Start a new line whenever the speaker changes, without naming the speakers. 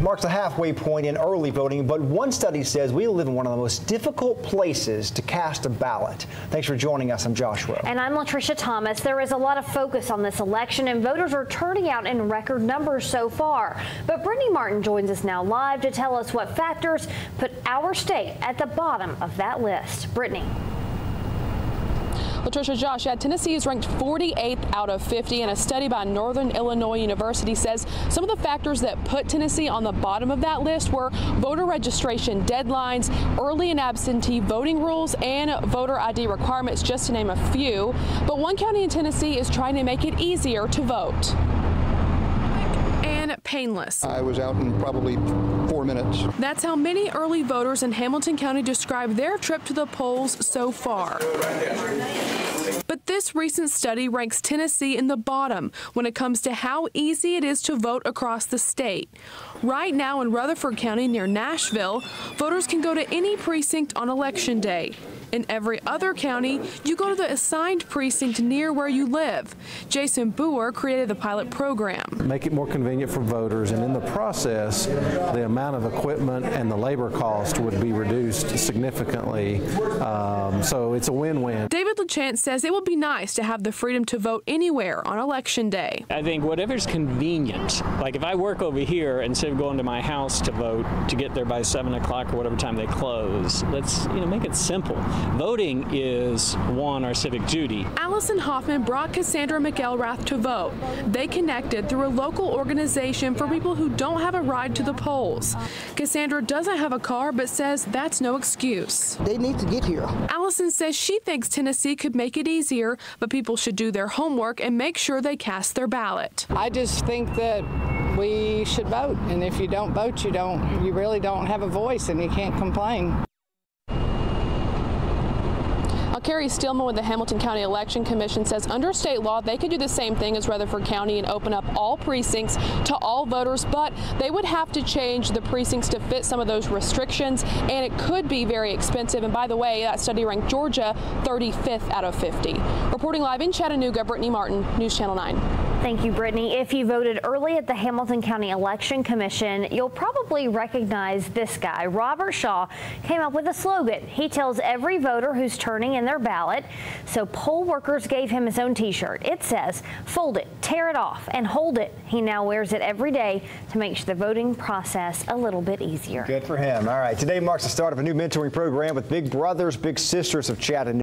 Marks a halfway point in early voting, but one study says we live in one of the most difficult places to cast a ballot. Thanks for joining us. I'm Josh Rowe.
And I'm Latricia Thomas. There is a lot of focus on this election, and voters are turning out in record numbers so far. But Brittany Martin joins us now live to tell us what factors put our state at the bottom of that list. Brittany.
Latricia, Josh, Tennessee is ranked 48th out of 50, and a study by Northern Illinois University says some of the factors that put Tennessee on the bottom of that list were voter registration deadlines, early and absentee voting rules, and voter ID requirements, just to name a few. But one county in Tennessee is trying to make it easier to vote. And painless.
I was out in probably 4 minutes.
That's how many early voters in Hamilton County describe their trip to the polls so far. But this recent study ranks Tennessee in the bottom when it comes to how easy it is to vote across the state. Right now in Rutherford County near Nashville, voters can go to any precinct on Election Day. In every other county, you go to the assigned precinct near where you live. Jason Boer created the pilot program.
Make it more convenient for voters, and in the process, the amount of equipment and the labor cost would be reduced significantly. So it's a win-win.
David LaChance says it would be nice to have the freedom to vote anywhere on Election Day.
I think whatever's convenient, like if I work over here, instead of going to my house to vote to get there by 7 o'clock or whatever time they close, let's make it simple. Voting is, one, our civic duty.
Allison Hoffman brought Cassandra McElrath to vote. They connected through a local organization for people who don't have a ride to the polls. Cassandra doesn't have a car, but says that's no excuse.
They need to get here.
Allison says she thinks Tennessee could make it easier, but people should do their homework and make sure they cast their ballot.
I just think that we should vote, and if you don't vote, you really don't have a voice, and you can't complain.
Carrie Stillman with the Hamilton County Election Commission says under state law they could do the same thing as Rutherford County and open up all precincts to all voters, but they would have to change the precincts to fit some of those restrictions, and it could be very expensive. And by the way, that study ranked Georgia 35th out of 50. Reporting live in Chattanooga, Brittany Martin, News Channel 9.
Thank you, Brittany. If you voted early at the Hamilton County Election Commission, you'll probably recognize this guy. Robert Shaw came up with a slogan. He tells every voter who's turning in their ballot. So poll workers gave him his own t-shirt. It says, "Fold it, tear it off, and hold it." He now wears it every day to make the voting process a little bit easier.
Good for him. All right, today marks the start of a new mentoring program with Big Brothers Big Sisters of Chattanooga.